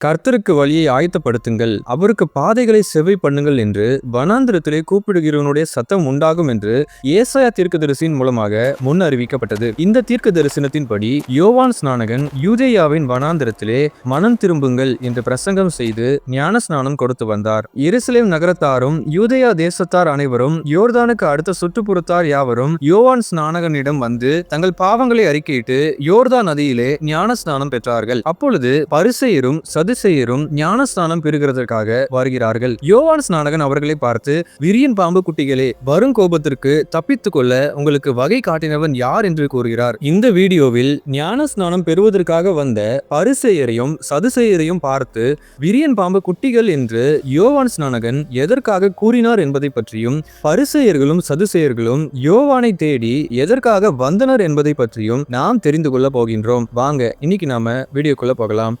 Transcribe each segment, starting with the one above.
கர்த்தருக்கு வழியை ஆயத்தப்படுத்துங்கள், அவருக்கு பாதைகளை செவ்வை பண்ணுங்கள் என்று வனாந்திரத்திலே கூப்பிடுகிறவனுடைய சத்தம் உண்டாகும் என்று ஏசாயா தீர்க்கதரிசியின் மூலமாக முன் அறிவிக்கப்பட்டது. இந்த தீர்க்க தரிசனத்தின்படி யோவான் ஸ்நானகன் யூதேயாவின் வனாந்திரத்திலே மனம் திரும்புங்கள் என்று பிரசங்கம் செய்து ஞான ஸ்நானம் கொடுத்து வந்தார். எருசலேம் நகரத்தாரும் யூதேயா தேசத்தார் அனைவரும் யோர்தானுக்கு அடுத்த சுற்றுப்புறத்தார் யாவரும் யோவான் ஸ்நானகனிடம் வந்து தங்கள் பாவங்களை அறிக்கையிட்டு யோர்தான் நதியிலே ஞான ஸ்நானம் பெற்றார்கள். அப்பொழுது பரிசேயரும் சதுசேயரும் ஞானஸ்நானம் பெறுகிறதற்காக வருகிறார்கள். யோவான் ஸ்நானகன் அவர்களை பார்த்து, விரியன் பாம்பு குட்டிகளே, வரும் கோபத்திற்கு தப்பித்துக் கொள்ள உங்களுக்கு வகை காட்டினவன் யார் என்று கூறுகிறார். இந்த வீடியோவில் ஞானஸ்நானம் பெறுவதற்காக வந்த பரிசேயரையும் சதுசேயரையும் பார்த்து விரியன் பாம்பு குட்டிகள் என்று யோவான் ஸ்நானகன் எதற்காக கூறினார் என்பதை பற்றியும், பரிசேயர்களும் சதுசேயர்களும் யோவானை தேடி எதற்காக வந்தனர் என்பதை பற்றியும் நாம் தெரிந்து கொள்ள போகின்றோம். வாங்க இன்னைக்கு நாம வீடியோக்குள்ள போகலாம்.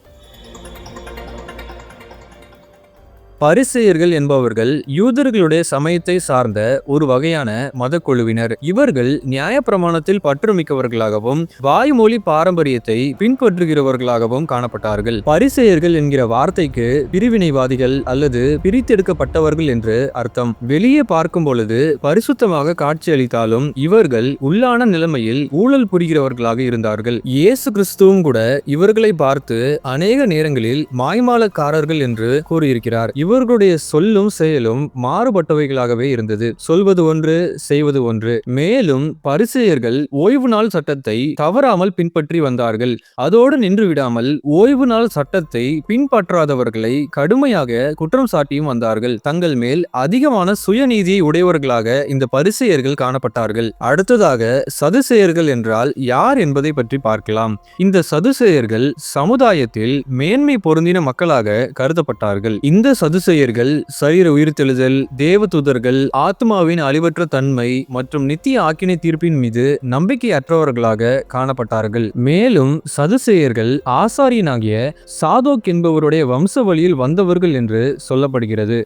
பரிசேயர்கள் என்பவர்கள் யூதர்களுடைய சமயத்தை சார்ந்த ஒரு வகையான மதக்குழுவினர். இவர்கள் நியாயப்பிரமாணத்தில் பற்றுமிக்கவர்களாகவும் வாய்மொழி பாரம்பரியத்தை பின்பற்றுகிறவர்களாகவும் காணப்பட்டார்கள். பரிசேயர்கள் என்கிற வார்த்தைக்கு பிரிவினைவாதிகள் அல்லது பிரித்தெடுக்கப்பட்டவர்கள் என்று அர்த்தம். வெளியே பார்க்கும் பொழுது பரிசுத்தமாக காட்சியளித்தாலும் இவர்கள் உள்ளான நிலைமையில் ஊழல் புரிகிறவர்களாக இருந்தார்கள். இயேசு கிறிஸ்துவும் கூட இவர்களை பார்த்து அநேக நேரங்களில் மாய்மாலக்காரர்கள் என்று கூறியிருக்கிறார். இவர்களுடைய சொல்லும் செயலும் மாறுபட்டவைகளாகவே இருந்தது. சொல்வது ஒன்று, செய்வது ஒன்று. மேலும் பரிசேயர்கள் ஓய்வு நாள் சட்டத்தை தவறாமல் பின்பற்றி வந்தார்கள். அதோடு நின்று விடாமல் ஓய்வு நாள் சட்டத்தை பின்பற்றாதவர்களை கடுமையாக குற்றம் சாட்டியும் வந்தார்கள். தங்கள் மேல் அதிகமான சுயநீதியை உடையவர்களாக இந்த பரிசேயர்கள் காணப்பட்டார்கள். அடுத்ததாக சதுசேயர்கள் என்றால் யார் என்பதை பற்றி பார்க்கலாம். இந்த சதுசேயர்கள் சமுதாயத்தில் மேன்மை பொருந்தின மக்களாக கருதப்பட்டார்கள். இந்த சதுசேயர்கள் சரீர உயிர்த்தெழுதல், தேவதூதர்கள், ஆத்மாவின் அழிவற்ற தன்மை மற்றும் நித்திய ஆக்கினை தீர்ப்பின் மீது நம்பிக்கையற்றவர்களாக காணப்பட்டார்கள். மேலும் சதுசேயர்கள் ஆசாரியனாகிய சாதோக் என்பவருடைய வம்ச வழியில் வந்தவர்கள் என்று சொல்லப்படுகிறது.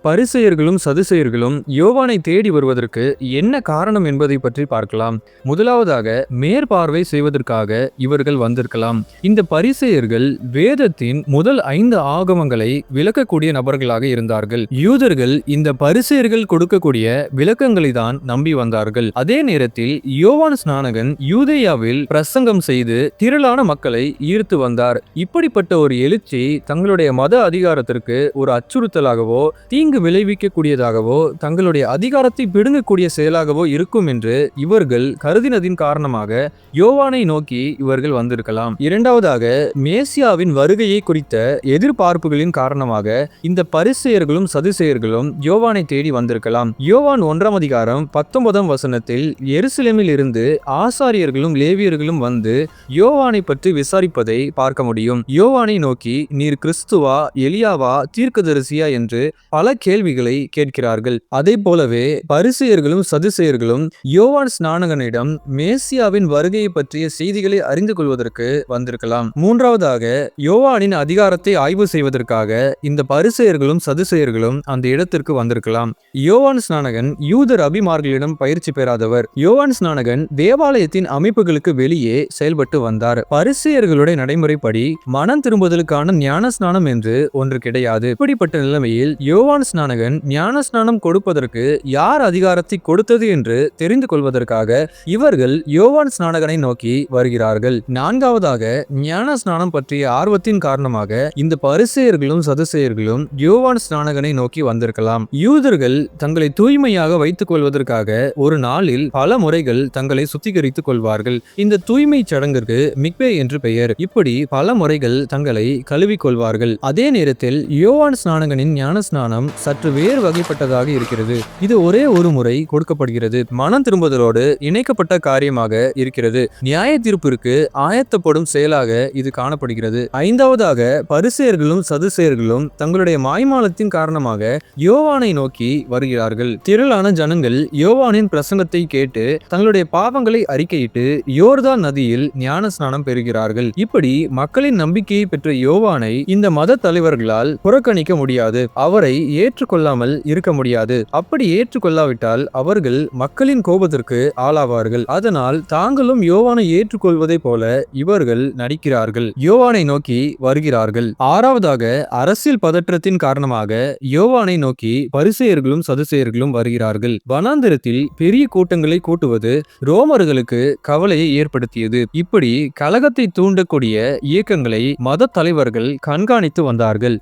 பரிசேயர்களும் சதுசேயர்களும் யோவானை தேடி வருவதற்கு என்ன காரணம் என்பதை பற்றி பார்க்கலாம். முதலாவதாக மேற்பார்வை செய்வதற்காக இவர்கள் வந்திருக்கலாம். இந்த பரிசேயர்கள் வேதத்தின் முதல் 5 ஆகமங்களை விளக்கக்கூடிய நபர்களாக இருந்தார்கள். யூதர்கள் இந்த பரிசேயர்கள் கொடுக்கக்கூடிய விளக்கங்களை தான் நம்பி வந்தார்கள். அதே நேரத்தில் யோவான் ஸ்நானகன் யூதேயாவில் பிரசங்கம் செய்து திரளான மக்களை ஈர்த்து வந்தார். இப்படிப்பட்ட ஒரு எழுச்சி தங்களுடைய மத அதிகாரத்திற்கு ஒரு அச்சுறுத்தலாகவோ தீங்கு விளைவிக்கக்கூடியதாகவோ தங்களுடைய அதிகாரத்தை பிடுங்கக்கூடிய செயலாகவோ இருக்கும் என்று இவர்கள் கருதினதின் காரணமாக யோவானை நோக்கி இவர்கள் வந்திருக்கலாம். இரண்டாவதாக மேசியாவின் வருகையை குறித்த எதிர்பார்ப்புகளின் காரணமாக இந்த பரிசேயர்களும் சதுசேயர்களும் யோவானை தேடி வந்திருக்கலாம். யோவான் 1ஆம் அதிகாரம் 19ஆம் வசனத்தில் எருசலேமில் இருந்து ஆசாரியர்களும் லேவியர்களும் வந்து யோவானை பற்றி விசாரிப்பதை பார்க்க முடியும். யோவானை நோக்கி, நீர் கிறிஸ்துவா, எலியாவா, தீர்க்கதரிசியா என்று பல கேள்விகளை கேட்கிறார்கள். அதே போலவே பரிசேயர்களும் சதுசேயர்களும் யோவான் ஸ்நானகனிடம் மேசியாவின் வருகையை பற்றிய செய்திகளை அறிந்து கொள்வதற்கு வந்திருக்கலாம். மூன்றாவதாக யோவானின் அதிகாரத்தை ஆய்வு செய்வதற்காக இந்த பரிசேயர்களும் சதுசேயர்களும் அந்த இடத்திற்கு வந்திருக்கலாம். யோவான் ஸ்நானகன் யூதர் அபிமார்களிடம் பயிற்சி பெறாதவர். யோவான் ஸ்நானகன் தேவாலயத்தின் அமைப்புகளுக்கு வெளியே செயல்பட்டு வந்தார். பரிசேயர்களுடைய நடைமுறைப்படி மனம் திரும்புதலுக்கான ஞான ஸ்நானம் என்று ஒன்று கிடையாது. இப்படிப்பட்ட நிலைமையில் யோவான் ஸ்நானகன் ஞான ஸ்நானம் கொடுப்பதற்கு யார் அதிகாரத்தை கொடுத்தது என்று தெரிந்து கொள்வதற்காக இவர்கள் யோவான் ஸ்நானகனை நோக்கி வருகிறார்கள். நான்காவதாக ஞான ஸ்நானம் பற்றிய ஆர்வத்தின் காரணமாக இந்த பரிசேயர்களும் சதுசேயர்களும் யோவான் ஸ்நானகனை நோக்கி வந்திருக்கலாம். யூதர்கள் தங்களை தூய்மையாக வைத்துக் கொள்வதற்காக ஒரு நாளில் பல முறைகள் தங்களை சுத்திகரித்துக் கொள்வார்கள். இந்த தூய்மை சடங்கிற்கு மிக்வே என்று பெயர். இப்படி பல முறைகள் தங்களை கழுவிக் கொள்வார்கள். அதே நேரத்தில் யோவான் ஸ்நானகனின் ஞான ஸ்நானம் சற்று வேறு வகைப்பட்டதாக இருக்கிறது. இது ஒரே ஒரு முறை கொடுக்கப்படுகிறது. மனம் திரும்புதலோடு இணைக்கப்பட்ட காரியமாக இருக்கிறது. நியாய தீர்ப்பிற்கு ஆயத்தப்படும் செயலாக இது காணப்படுகிறது. ஐந்தாவதாக பரிசேயர்களும் சதுசேயர்களும் தங்களுடைய மாய்மாலத்தின் காரணமாக யோவானை நோக்கி வருகிறார்கள். திரளான ஜனங்கள் யோவானின் பிரசங்கத்தை கேட்டு தங்களுடைய பாவங்களை அறிக்கையிட்டு யோர்தான் நதியில் ஞான ஸ்நானம் பெறுகிறார்கள். இப்படி மக்களின் நம்பிக்கையை பெற்ற யோவானை இந்த மத தலைவர்களால் புறக்கணிக்க முடியாது. அவரை ஏற்றுக்கொள்ளாமல் இருக்க முடியாது. அப்படி ஏற்றுக்கொள்ளாவிட்டால் அவர்கள் மக்களின் கோபத்திற்கு ஆளாவார்கள். அதனால் தாங்களும் யோவானை ஏற்றுக்கொள்வதை போல இவர்கள் நடிக்கிறார்கள். யோவானை நோக்கி வருகிறார்கள். ஆறாவதாக, அரசியல் பதற்றத்தின் காரணமாக யோவானை நோக்கி பரிசேயர்களும் சதுசேயர்களும் வருகிறார்கள். வனாந்திரத்தில் பெரிய கூட்டங்களை கூட்டுவது ரோமர்களுக்கு கவலையை ஏற்படுத்தியது. இப்படி கலகத்தை தூண்டக்கூடிய இயக்கங்களை மத தலைவர்கள் கண்காணித்து வந்தார்கள்.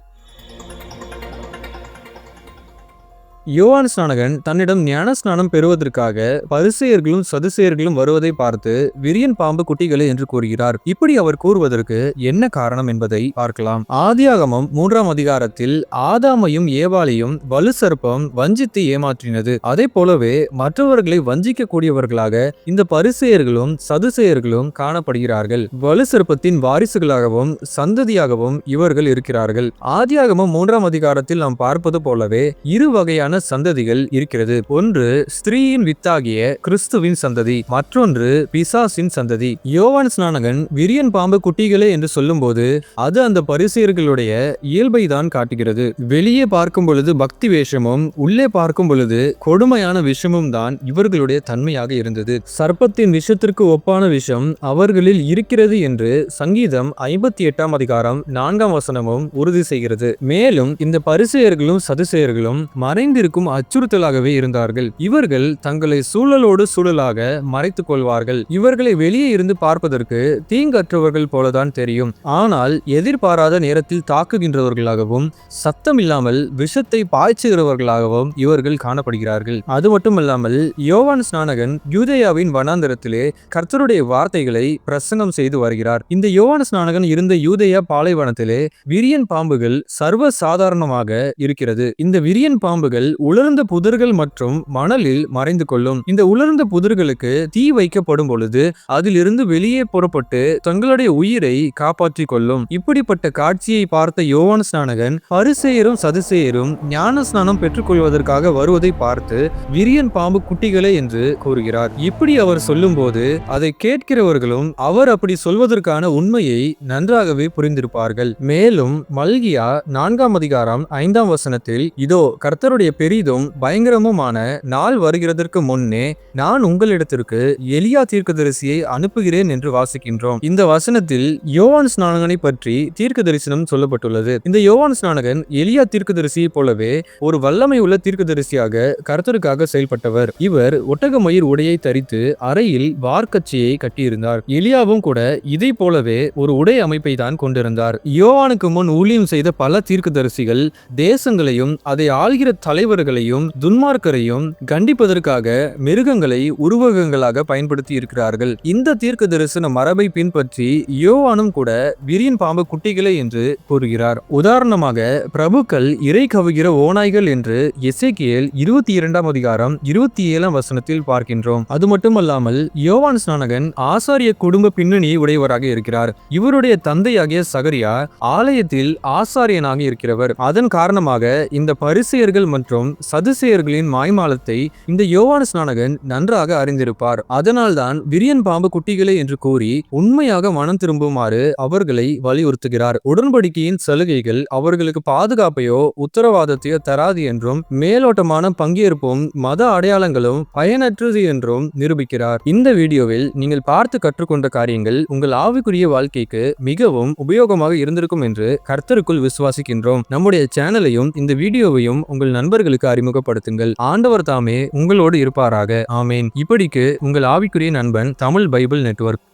யோவான் ஸ்நானகன் தன்னிடம் ஞானஸ்நானம் பெறுவதற்காக பரிசேயர்களும் சதுசேயர்களும் வருவதை பார்த்து விரியன் பாம்பு குட்டிகளே என்று கூறுகிறார். இப்படி அவர் கூறுவதற்கு என்ன காரணம் என்பதை பார்க்கலாம். ஆதியாகமம் 3ஆம் அதிகாரத்தில் ஆதாமையும் ஏவாளையும் வலு சர்ப்பம் வஞ்சித்து ஏமாற்றினது. அதே போலவே மற்றவர்களை வஞ்சிக்க கூடியவர்களாக இந்த பரிசேயர்களும் சதுசேயர்களும் காணப்படுகிறார்கள். வலு சர்ப்பத்தின் வாரிசுகளாகவும் சந்ததியாகவும் இவர்கள் இருக்கிறார்கள். ஆதியாகமம் 3ஆம் அதிகாரத்தில் நாம் பார்ப்பது போலவே இரு வகையான சந்ததிகள் இருக்கிறது. ஒன்று ஸ்திரீயின் வித்தாகிய கிறிஸ்துவின் சந்ததி, மற்றொன்று பிசாசின் சந்ததி. யோவான் ஸ்நானகன் விரியன் பாம்பு குட்டிகளே என்று சொல்லும் போது அது அந்த பரிசேயர்களுடைய இயல்பை தான் காட்டுகிறது. வெளியே பார்க்கும் பொழுது பக்தி வேஷமும் உள்ளே பார்க்கும் பொழுது கொடுமையான விஷமும் தான் இவர்களுடைய தன்மையாக இருந்தது. சர்ப்பத்தின் விஷத்திற்கு ஒப்பான விஷம் அவர்களில் இருக்கிறது என்று சங்கீதம் 58ஆம் அதிகாரம் 4ஆம் வசனமும் உறுதி செய்கிறது. மேலும் இந்த பரிசேயர்களும் சதுசேயர்களும் மறைந்து அச்சுறுத்தலாகவே இருந்தார்கள். இவர்கள் தங்களை சூழலோடு சூழலாக மறைத்துக் கொள்வார்கள். இவர்களை வெளியே இருந்து பார்ப்பதற்கு தீங்கற்றவர்கள் போலதான் தெரியும். ஆனால் எதிர்பாராத நேரத்தில் தாக்குகின்றவர்களாகவும் சத்தம் இல்லாமல் விஷத்தை பாய்ச்சுகிறவர்களாகவும் இவர்கள் காணப்படுகிறார்கள். அது மட்டுமல்லாமல் யோவான் ஸ்நானகன் யூதேயாவின் வனாந்தரத்திலே கர்த்தருடைய வார்த்தைகளை பிரசங்கம் செய்து வருகிறார். இந்த யோவான் ஸ்நானகன் இருந்த யூதேயா பாலைவனத்திலே விரியன் பாம்புகள் சர்வ சாதாரணமாக இருக்கிறது. இந்த விரியன் பாம்புகள் உலர்ந்த புதர்கள் மற்றும் மணலில் மறைந்து கொள்ளும். இந்த உலர்ந்த புதர்களுக்கு தீ வைக்கப்படும் பொழுது அதிலிருந்து வெளியே புறப்பட்டு தங்களுடைய உயிரை காப்பாற்றிக் கொள்ளும். இப்படிப்பட்ட காட்சியை பார்த்த யோவான் ஸ்நானகன் பரிசேயரும் சதுசேயரும் ஞான ஸ்நானம் பெற்றுக் கொள்வதற்காக வருவதை பார்த்து விரியன் பாம்பு குட்டிகளே என்று கூறுகிறார். இப்படி அவர் சொல்லும் போது அதை கேட்கிறவர்களும் அவர் அப்படி சொல்வதற்கான உண்மையை நன்றாகவே புரிந்திருப்பார்கள். மேலும் மல்கியா 4ஆம் அதிகாரம் 5ஆம் வசனத்தில் இதோ கர்த்தருடைய பெரிதும் பயங்கரமுமான நாள் வருகிறதற்கு முன்னே நான் உங்களிடத்திற்கு எலியா தீர்க்கதரிசியை அனுப்புகிறேன் என்று வாசிக்கின்றோம். இந்த வசனத்தில் யோவான் ஸ்நானகனை பற்றி தீர்க்க தரிசனம் சொல்லப்பட்டுள்ளது. இந்த யோவான் ஸ்நானகன் எலியா தீர்க்கதரிசியை போலவே ஒரு வல்லமை உள்ள தீர்க்கதரிசியாக கர்த்தருக்காக செயல்பட்டவர். இவர் ஒட்டக மயிர் உடையை தரித்து அறையில் வார்க்கச்சையை கட்டியிருந்தார். எலியாவும் கூட இதை போலவே ஒரு உடை அமைப்பை தான் கொண்டிருந்தார். யோவானுக்கு முன் ஊழியம் செய்த பல தீர்க்கதரிசிகள் தேசங்களையும் அதை ஆள்கிற தலைவர்களையும் துன்மார்க்கரையும் கண்டிப்பதற்காக மிருகங்களை உருவகங்களாக பயன்படுத்தி இருக்கிறார்கள். இந்த தீர்க்க தரிசன மரபை பின்பற்றி யோவானும் கூட விரியன் பாம்பு குட்டிகளே என்று கூறுகிறார். உதாரணமாக பிரபுக்கள் இறை கவுகிற ஓநாய்கள் என்று எசேக்கியேல் 22ஆம் அதிகாரம் 27ஆம் வசனத்தில் பார்க்கின்றோம். அது மட்டுமல்லாமல் யோவான் ஸ்நானகன் ஆசாரிய குடும்ப பின்னணியை உடையவராக இருக்கிறார். இவருடைய தந்தையாகிய சகரியா ஆலயத்தில் ஆசாரியனாக இருக்கிறவர். அதன் காரணமாக இந்த பரிசேயர்கள் மற்றும் சதுசேயர்களின் மாய்மாலத்தை இந்த யோவான் ஸ்நானகன் நன்றாக அறிந்திருப்பார். அதனால்தான் விரியன் பாம்பு குட்டிகளே என்று கூறி உண்மையாக மனம் திரும்புமாறு அவர்களை வலியுறுத்துகிறார். உடன்படிக்கையின் சலுகைகள் அவர்களுக்கு பாதுகாப்பையோ உத்தரவாதத்தையோ தராது என்றும் மேலோட்டமான பங்கேற்பும் மத அடையாளங்களும் பயனற்றது என்றும் நிரூபிக்கிறார். இந்த வீடியோவில் நீங்கள் பார்த்து கற்றுக்கொண்ட காரியங்கள் உங்கள் ஆவிக்குரிய வாழ்க்கைக்கு மிகவும் உபயோகமாக இருந்திருக்கும் என்று கர்த்தருக்குள் விசுவாசிக்கின்றோம். நம்முடைய சேனலையும் இந்த வீடியோவையும் உங்கள் நண்பர்களுக்கு அறிமுகப்படுத்துங்கள். ஆண்டவர் தாமே உங்களோடு இருப்பாராக. ஆமேன். இப்படிக்கு உங்கள் ஆவிக்குரிய நண்பன் தமிழ் பைபிள் நெட்வொர்க்.